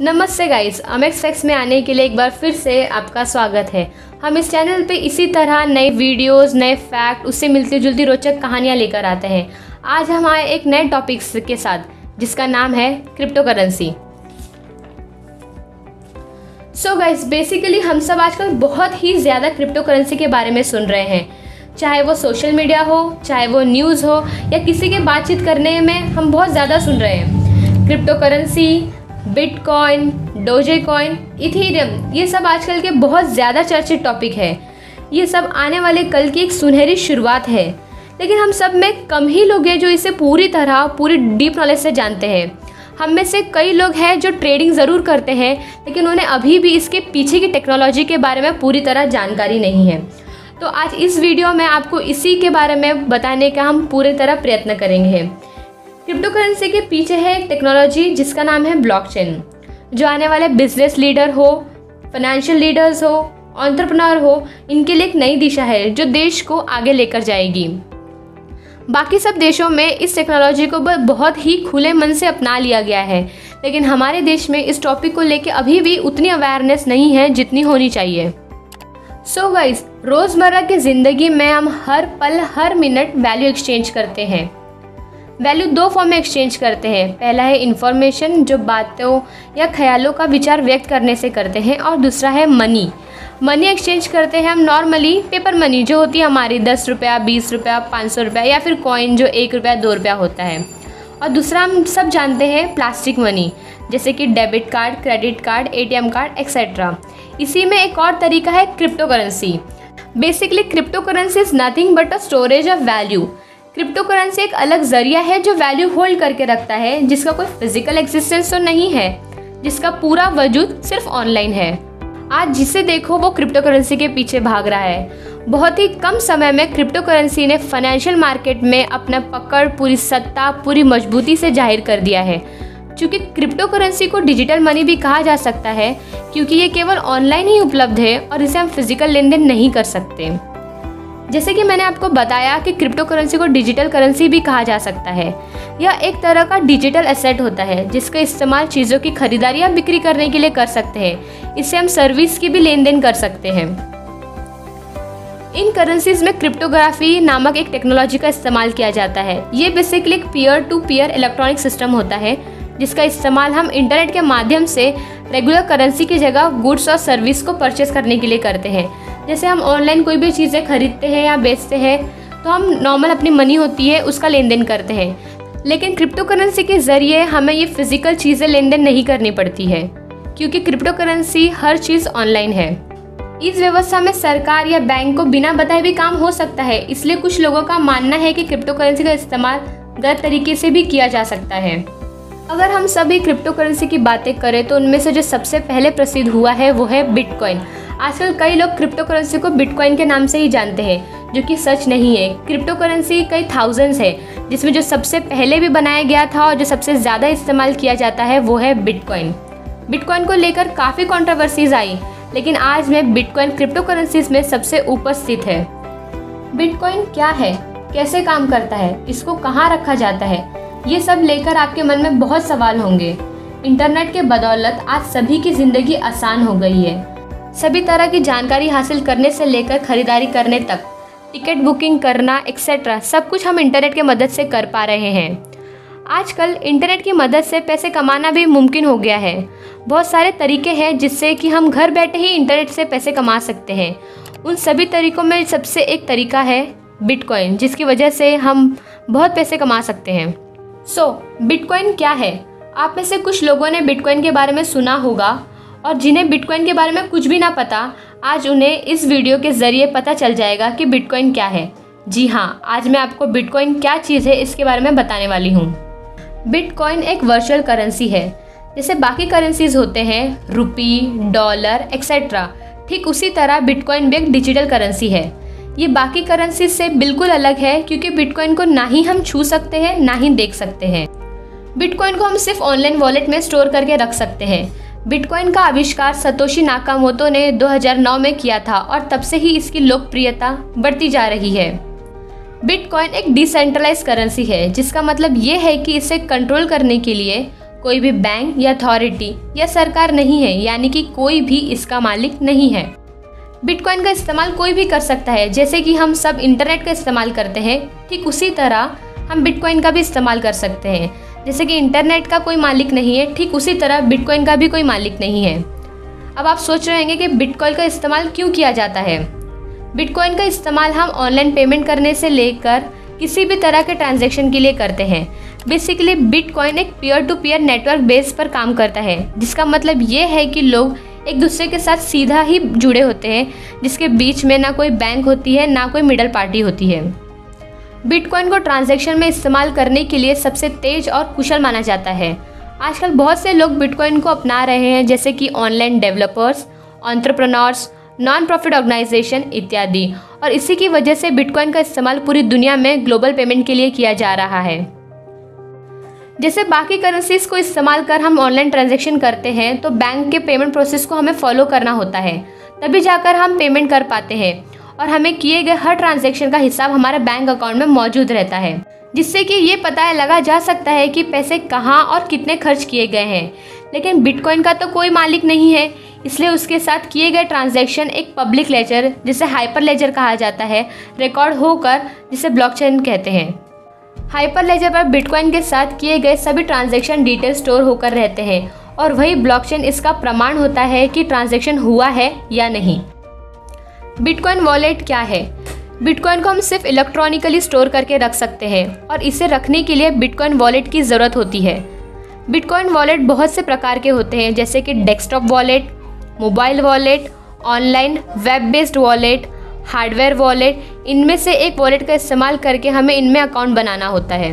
नमस्ते guys, अमेक्स facts में आने के लिए एक बार फिर से आपका स्वागत है। हम इस चैनल पे इसी तरह नए वीडियोस, नए फैक्ट, उससे मिलती जुलती रोचक कहानियाँ लेकर आते हैं। आज हम आए एक नए टॉपिक्स के साथ जिसका नाम है crypto currency. So guys, basically हम सब आजकल बहुत ही ज़्यादा क्रिप्टो करेंसी के बारे में सुन रहे हैं। चाहे वो सोशल मीडिया हो, चाहे वो न्यूज़ हो, या किसी के बातचीत करने में हम बहुत ज़्यादा सुन रहे हैं। क्रिप्टो करेंसी, बिटकॉइन, डोजेकॉइन, इथेरियम, ये सब आजकल के बहुत ज़्यादा चर्चित टॉपिक है। ये सब आने वाले कल की एक सुनहरी शुरुआत है, लेकिन हम सब में कम ही लोग हैं जो इसे पूरी डीप नॉलेज से जानते हैं। हम में से कई लोग हैं जो ट्रेडिंग ज़रूर करते हैं, लेकिन उन्हें अभी भी इसके पीछे की टेक्नोलॉजी के बारे में पूरी तरह जानकारी नहीं है। तो आज इस वीडियो में आपको इसी के बारे में बताने का हम पूरी तरह प्रयत्न करेंगे। क्रिप्टो करेंसी के पीछे है एक टेक्नोलॉजी जिसका नाम है ब्लॉकचेन, जो आने वाले बिजनेस लीडर हो, फाइनेंशियल लीडर्स हो, एंटरप्रेन्योर हो, इनके लिए एक नई दिशा है जो देश को आगे लेकर जाएगी। बाकी सब देशों में इस टेक्नोलॉजी को बहुत ही खुले मन से अपना लिया गया है, लेकिन हमारे देश में इस टॉपिक को लेकर अभी भी उतनी अवेयरनेस नहीं है जितनी होनी चाहिए। सो गाइस, रोज़मर्रा की ज़िंदगी में हम हर पल हर मिनट वैल्यू एक्सचेंज करते हैं। वैल्यू दो फॉर्म में एक्सचेंज करते हैं। पहला है इन्फॉर्मेशन, जो बातों या ख्यालों का विचार व्यक्त करने से करते हैं, और दूसरा है मनी। मनी एक्सचेंज करते हैं हम नॉर्मली पेपर मनी, जो होती है हमारी 10 रुपया, 20 रुपया, 500 रुपया, या फिर कॉइन जो 1 रुपया, 2 रुपया होता है। और दूसरा हम सब जानते हैं प्लास्टिक मनी, जैसे कि debit card, credit card, ATM card etcetera. इसी में एक और तरीका है crypto currency. Basically crypto currency is nothing but a storage of value. Crypto currency एक अलग जरिया है जो वैल्यू होल्ड करके रखता है, जिसका कोई फिजिकल एग्जिस्टेंस तो नहीं है, जिसका पूरा वजूद सिर्फ ऑनलाइन है। आज जिसे देखो वो क्रिप्टो करेंसी के पीछे भाग रहा है। बहुत ही कम समय में क्रिप्टो करेंसी ने फाइनेंशियल मार्केट में अपना पकड़, पूरी सत्ता, पूरी मजबूती से जाहिर कर दिया है। चूँकि क्रिप्टो करेंसी को डिजिटल मनी भी कहा जा सकता है, क्योंकि ये केवल ऑनलाइन ही उपलब्ध है और इसे हम फिजिकल लेन देन नहीं कर सकते। जैसे कि मैंने आपको बताया कि क्रिप्टो करेंसी को डिजिटल करेंसी भी कहा जा सकता है। यह एक तरह का डिजिटल एसेट होता है जिसका इस्तेमाल चीज़ों की खरीदारी या बिक्री करने के लिए कर सकते हैं। इससे हम सर्विस की भी लेन देन कर सकते हैं। इन करेंसीज में क्रिप्टोग्राफी नामक एक टेक्नोलॉजी का इस्तेमाल किया जाता है। ये बेसिकली एक peer to peer electronic system होता है, जिसका इस्तेमाल हम इंटरनेट के माध्यम से रेगुलर करेंसी की जगह गुड्स और सर्विस को परचेस करने के लिए करते हैं। जैसे हम ऑनलाइन कोई भी चीज़ें खरीदते हैं या बेचते हैं, तो हम नॉर्मल अपनी मनी होती है उसका लेन देन करते हैं। लेकिन क्रिप्टो करेंसी के ज़रिए हमें ये फिजिकल चीज़ें लेन देन नहीं करनी पड़ती है, क्योंकि क्रिप्टो करेंसी हर चीज़ ऑनलाइन है। इस व्यवस्था में सरकार या बैंक को बिना बताए भी काम हो सकता है। इसलिए कुछ लोगों का मानना है कि क्रिप्टो करेंसी का इस्तेमाल गलत तरीके से भी किया जा सकता है। अगर हम सभी क्रिप्टो करेंसी की बातें करें तो उनमें से जो सबसे पहले प्रसिद्ध हुआ है वो है बिटकॉइन। आजकल कई लोग क्रिप्टो करेंसी को बिटकॉइन के नाम से ही जानते हैं, जो कि सच नहीं है। क्रिप्टो करेंसी कई थाउजेंड्स है, जिसमें जो सबसे पहले भी बनाया गया था और जो सबसे ज़्यादा इस्तेमाल किया जाता है वो है बिटकॉइन। बिटकॉइन को लेकर काफ़ी कंट्रोवर्सीज आई, लेकिन आज में बिटकॉइन क्रिप्टो करेंसीज में सबसे ऊपर स्थित है। बिटकॉइन क्या है, कैसे काम करता है, इसको कहाँ रखा जाता है, ये सब लेकर आपके मन में बहुत सवाल होंगे। इंटरनेट के बदौलत आज सभी की ज़िंदगी आसान हो गई है। सभी तरह की जानकारी हासिल करने से लेकर खरीदारी करने तक, टिकट बुकिंग करना एक्सेट्रा, सब कुछ हम इंटरनेट की मदद से कर पा रहे हैं। आजकल इंटरनेट की मदद से पैसे कमाना भी मुमकिन हो गया है। बहुत सारे तरीके हैं जिससे कि हम घर बैठे ही इंटरनेट से पैसे कमा सकते हैं। उन सभी तरीकों में सबसे एक तरीका है बिटकॉइन, जिसकी वजह से हम बहुत पैसे कमा सकते हैं। बिटकॉइन क्या है? आप में से कुछ लोगों ने बिटकॉइन के बारे में सुना होगा, और जिन्हें बिटकॉइन के बारे में कुछ भी ना पता, आज उन्हें इस वीडियो के ज़रिए पता चल जाएगा कि बिटकॉइन क्या है। जी हाँ, आज मैं आपको बिटकॉइन क्या चीज़ है इसके बारे में बताने वाली हूँ। बिटकॉइन एक वर्चुअल करेंसी है। जैसे बाकी करेंसीज होते हैं रुपी, डॉलर एक्सेट्रा, ठीक उसी तरह बिटकॉइन भी एक डिजिटल करेंसी है। ये बाकी करेंसी से बिल्कुल अलग है, क्योंकि बिटकॉइन को ना ही हम छू सकते हैं ना ही देख सकते हैं। बिटकॉइन को हम सिर्फ ऑनलाइन वॉलेट में स्टोर करके रख सकते हैं। बिटकॉइन का आविष्कार सतोशी नाकामोतो ने 2009 में किया था, और तब से ही इसकी लोकप्रियता बढ़ती जा रही है। बिटकॉइन एक डिसेंट्रलाइज्ड करेंसी है, जिसका मतलब ये है कि इसे कंट्रोल करने के लिए कोई भी बैंक या अथॉरिटी या सरकार नहीं है, यानी कि कोई भी इसका मालिक नहीं है। बिटकॉइन का इस्तेमाल कोई भी कर सकता है। जैसे कि हम सब इंटरनेट का इस्तेमाल करते हैं, ठीक उसी तरह हम बिटकॉइन का भी इस्तेमाल कर सकते हैं। जैसे कि इंटरनेट का कोई मालिक नहीं है, ठीक उसी तरह बिटकॉइन का भी कोई मालिक नहीं है। अब आप सोच रहे होंगे कि बिटकॉइन का इस्तेमाल क्यों किया जाता है। बिटकॉइन का इस्तेमाल हम ऑनलाइन पेमेंट करने से लेकर किसी भी तरह के ट्रांजैक्शन के लिए करते हैं। बेसिकली बिटकॉइन एक peer to peer network base पर काम करता है, जिसका मतलब ये है कि लोग एक दूसरे के साथ सीधा ही जुड़े होते हैं, जिसके बीच में ना कोई बैंक होती है, ना कोई मिडल पार्टी होती है। बिटकॉइन को ट्रांजैक्शन में इस्तेमाल करने के लिए सबसे तेज और कुशल माना जाता है। आजकल बहुत से लोग बिटकॉइन को अपना रहे हैं, जैसे कि online developers, entrepreneurs, non profit organization इत्यादि। और इसी की वजह से बिटकॉइन का इस्तेमाल पूरी दुनिया में ग्लोबल पेमेंट के लिए किया जा रहा है। जैसे बाकी करेंसीज को इस्तेमाल कर हम ऑनलाइन ट्रांजैक्शन करते हैं, तो बैंक के पेमेंट प्रोसेस को हमें फॉलो करना होता है, तभी जाकर हम पेमेंट कर पाते हैं। और हमें किए गए हर ट्रांजैक्शन का हिसाब हमारे बैंक अकाउंट में मौजूद रहता है, जिससे कि ये पता लगा जा सकता है कि पैसे कहाँ और कितने खर्च किए गए हैं। लेकिन बिटकॉइन का तो कोई मालिक नहीं है, इसलिए उसके साथ किए गए ट्रांजैक्शन एक पब्लिक लेजर, जिसे हाइपर लेजर कहा जाता है, रिकॉर्ड होकर, जिसे ब्लॉकचेन कहते हैं। हाइपर लेजर पर बिटकॉइन के साथ किए गए सभी ट्रांजैक्शन डिटेल स्टोर होकर रहते हैं, और वही ब्लॉकचेन इसका प्रमाण होता है कि ट्रांजैक्शन हुआ है या नहीं। बिटकॉइन वॉलेट क्या है? बिटकॉइन को हम सिर्फ इलेक्ट्रॉनिकली स्टोर करके रख सकते हैं, और इसे रखने के लिए बिटकॉइन वॉलेट की ज़रूरत होती है। बिटकॉइन वॉलेट बहुत से प्रकार के होते हैं, जैसे कि desktop wallet, mobile wallet, online web based wallet, hardware wallet. इनमें से एक वॉलेट का इस्तेमाल करके हमें इनमें अकाउंट बनाना होता है।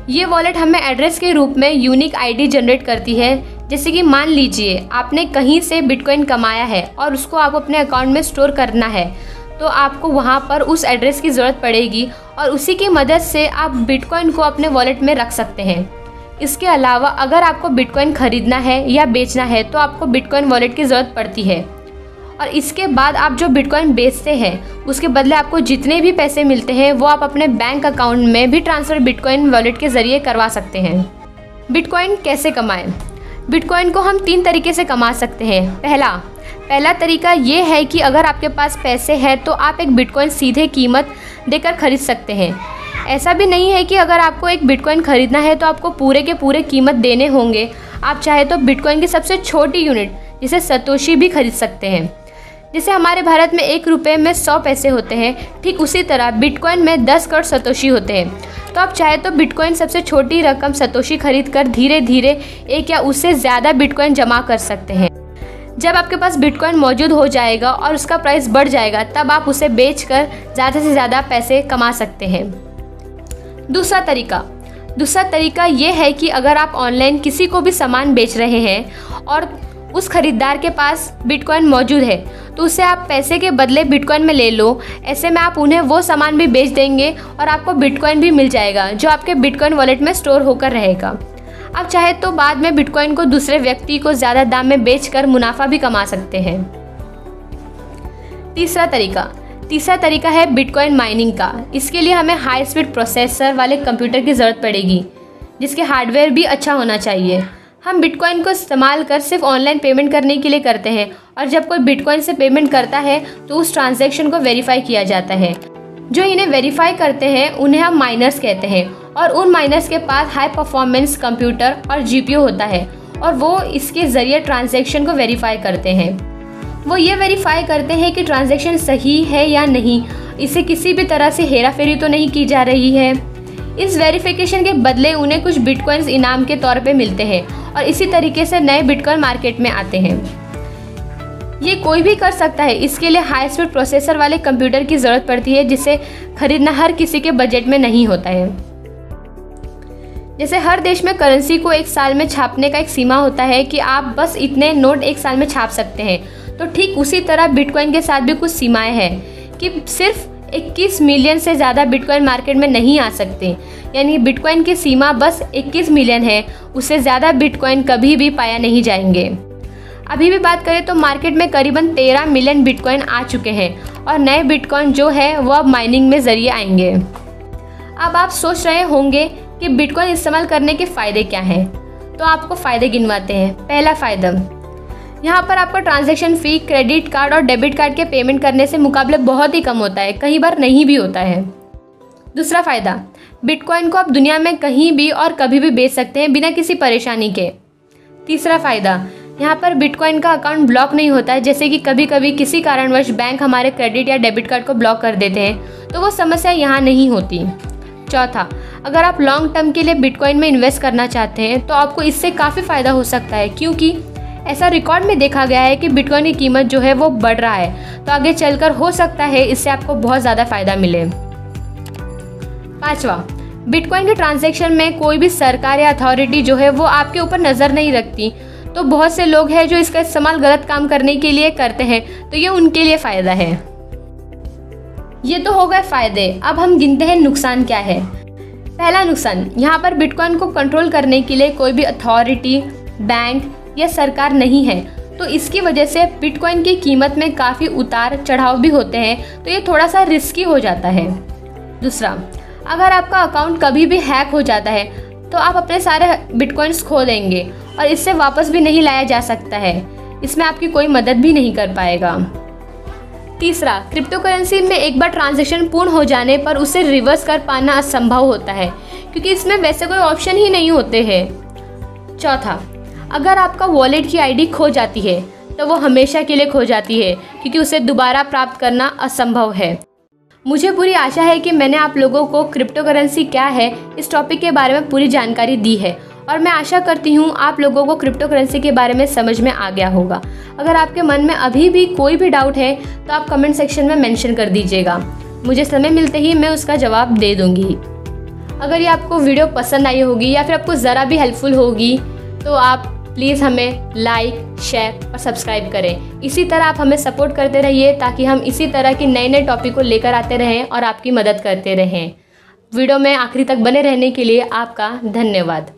ये वॉलेट हमें एड्रेस के रूप में यूनिक आईडी जनरेट करती है। जैसे कि मान लीजिए आपने कहीं से बिटकॉइन कमाया है और उसको आप अपने अकाउंट में स्टोर करना है, तो आपको वहाँ पर उस एड्रेस की ज़रूरत पड़ेगी, और उसी की मदद से आप बिटकॉइन को अपने वॉलेट में रख सकते हैं। इसके अलावा अगर आपको बिटकॉइन खरीदना है या बेचना है, तो आपको बिटकॉइन वॉलेट की ज़रूरत पड़ती है। और इसके बाद आप जो बिटकॉइन बेचते हैं, उसके बदले आपको जितने भी पैसे मिलते हैं, वो आप अपने बैंक अकाउंट में भी ट्रांसफ़र बिटकॉइन वॉलेट के ज़रिए करवा सकते हैं। बिटकॉइन कैसे कमाएं? बिटकॉइन को हम 3 तरीके से कमा सकते हैं। पहला तरीका ये है कि अगर आपके पास पैसे हैं, तो आप एक बिटकॉइन सीधे कीमत देकर खरीद सकते हैं। ऐसा भी नहीं है कि अगर आपको एक बिटकॉइन खरीदना है तो आपको पूरे के पूरे कीमत देने होंगे। आप चाहे तो बिटकॉइन की सबसे छोटी यूनिट, जिसे सतोशी, भी खरीद सकते हैं। जैसे हमारे भारत में 1 रुपये में 100 पैसे होते हैं, ठीक उसी तरह बिटकॉइन में 10 करोड़ सतोशी होते हैं। तो आप चाहे तो बिटकॉइन सबसे छोटी रकम सतोशी खरीद कर धीरे धीरे 1 या उससे ज़्यादा बिटकॉइन जमा कर सकते हैं। जब आपके पास बिटकॉइन मौजूद हो जाएगा और उसका प्राइस बढ़ जाएगा, तब आप उसे बेचकर ज़्यादा से ज़्यादा पैसे कमा सकते हैं। दूसरा तरीका ये है कि अगर आप ऑनलाइन किसी को भी सामान बेच रहे हैं और उस खरीदार के पास बिटकॉइन मौजूद है, तो उसे आप पैसे के बदले बिटकॉइन में ले लो। ऐसे में आप उन्हें वो सामान भी बेच देंगे और आपको बिटकॉइन भी मिल जाएगा, जो आपके बिटकॉइन वॉलेट में स्टोर होकर रहेगा। आप चाहे तो बाद में बिटकॉइन को दूसरे व्यक्ति को ज़्यादा दाम में बेचकर मुनाफा भी कमा सकते हैं। तीसरा तरीका है बिटकॉइन माइनिंग का। इसके लिए हमें हाई स्पीड प्रोसेसर वाले कंप्यूटर की ज़रूरत पड़ेगी, जिसके हार्डवेयर भी अच्छा होना चाहिए। हम बिटकॉइन को इस्तेमाल कर सिर्फ ऑनलाइन पेमेंट करने के लिए करते हैं, और जब कोई बिटकॉइन से पेमेंट करता है तो उस ट्रांजैक्शन को वेरीफाई किया जाता है। जो इन्हें वेरीफाई करते हैं उन्हें हम माइनर्स कहते हैं, और उन माइनर्स के पास हाई परफॉर्मेंस कंप्यूटर और जीपीयू होता है, और वो इसके ज़रिए ट्रांजैक्शन को वेरीफाई करते हैं। वो ये वेरीफाई करते हैं कि ट्रांजैक्शन सही है या नहीं, इसे किसी भी तरह से हेराफेरी तो नहीं की जा रही है। इस वेरिफिकेशन के बदले उन्हें कुछ बिटकॉइंस इनाम के तौर पे मिलते हैं, और इसी तरीके से नए बिटकॉइन मार्केट में आते हैं। ये कोई भी कर सकता है। इसके लिए हाई स्पीड प्रोसेसर वाले कंप्यूटर की ज़रूरत पड़ती है, जिसे खरीदना हर किसी के बजट में नहीं होता है। जैसे हर देश में करेंसी को 1 साल में छापने का एक सीमा होता है कि आप बस इतने नोट 1 साल में छाप सकते हैं, तो ठीक उसी तरह बिटकॉइन के साथ भी कुछ सीमाएं हैं कि सिर्फ 21 मिलियन से ज़्यादा बिटकॉइन मार्केट में नहीं आ सकते। यानी बिटकॉइन की सीमा बस 21 मिलियन है, उससे ज़्यादा बिटकॉइन कभी भी पाया नहीं जाएंगे। अभी भी बात करें तो मार्केट में करीबन 13 मिलियन बिटकॉइन आ चुके हैं, और नए बिटकॉइन जो है वो अब माइनिंग में ज़रिए आएंगे। अब आप सोच रहे होंगे कि बिटकॉइन इस्तेमाल करने के फ़ायदे क्या हैं। तो आपको फ़ायदे गिनवाते हैं। पहला फ़ायदा, यहाँ पर आपका ट्रांजैक्शन फ़ी क्रेडिट कार्ड और डेबिट कार्ड के पेमेंट करने से मुकाबले बहुत ही कम होता है, कई बार नहीं भी होता है। दूसरा फ़ायदा, बिटकॉइन को आप दुनिया में कहीं भी और कभी भी बेच सकते हैं बिना किसी परेशानी के। तीसरा फ़ायदा, यहाँ पर बिटकॉइन का अकाउंट ब्लॉक नहीं होता है, जैसे कि कभी कभी किसी कारणवश बैंक हमारे क्रेडिट या डेबिट कार्ड को ब्लॉक कर देते हैं, तो वो समस्या यहाँ नहीं होती। चौथा, अगर आप लॉन्ग टर्म के लिए बिटकॉइन में इन्वेस्ट करना चाहते हैं तो आपको इससे काफ़ी फ़ायदा हो सकता है, क्योंकि ऐसा रिकॉर्ड में देखा गया है कि बिटकॉइन की कीमत जो है वो बढ़ रहा है, तो आगे चलकर हो सकता है इससे आपको बहुत ज़्यादा फ़ायदा मिले। पाँचवा, बिटकॉइन के ट्रांजैक्शन में कोई भी सरकार या अथॉरिटी जो है वो आपके ऊपर नज़र नहीं रखती, तो बहुत से लोग हैं जो इसका इस्तेमाल गलत काम करने के लिए करते हैं, तो ये उनके लिए फ़ायदा है। ये तो हो गए फ़ायदे। अब हम गिनते हैं नुकसान क्या है। पहला नुकसान, यहाँ पर बिटकॉइन को कंट्रोल करने के लिए कोई भी अथॉरिटी, बैंक या सरकार नहीं है, तो इसकी वजह से बिटकॉइन की कीमत में काफ़ी उतार चढ़ाव भी होते हैं, तो ये थोड़ा सा रिस्की हो जाता है। दूसरा, अगर आपका अकाउंट कभी भी हैक हो जाता है तो आप अपने सारे बिटकॉइंस खो देंगे और इससे वापस भी नहीं लाया जा सकता है, इसमें आपकी कोई मदद भी नहीं कर पाएगा। तीसरा, क्रिप्टो करेंसी में एक बार ट्रांजैक्शन पूर्ण हो जाने पर उसे रिवर्स कर पाना असंभव होता है, क्योंकि इसमें वैसे कोई ऑप्शन ही नहीं होते हैं। चौथा, अगर आपका वॉलेट की आईडी खो जाती है तो वो हमेशा के लिए खो जाती है, क्योंकि उसे दोबारा प्राप्त करना असंभव है। मुझे पूरी आशा है कि मैंने आप लोगों को क्रिप्टो करेंसी क्या है इस टॉपिक के बारे में पूरी जानकारी दी है, और मैं आशा करती हूँ आप लोगों को क्रिप्टो करेंसी के बारे में समझ में आ गया होगा। अगर आपके मन में अभी भी कोई भी डाउट है तो आप कमेंट सेक्शन में मेंशन कर दीजिएगा, मुझे समय मिलते ही मैं उसका जवाब दे दूँगी। अगर ये आपको वीडियो पसंद आई होगी या फिर आपको ज़रा भी हेल्पफुल होगी तो आप प्लीज़ हमें लाइक, शेयर और सब्सक्राइब करें। इसी तरह आप हमें सपोर्ट करते रहिए ताकि हम इसी तरह के नए नए टॉपिक को लेकर आते रहें और आपकी मदद करते रहें। वीडियो में आखिरी तक बने रहने के लिए आपका धन्यवाद।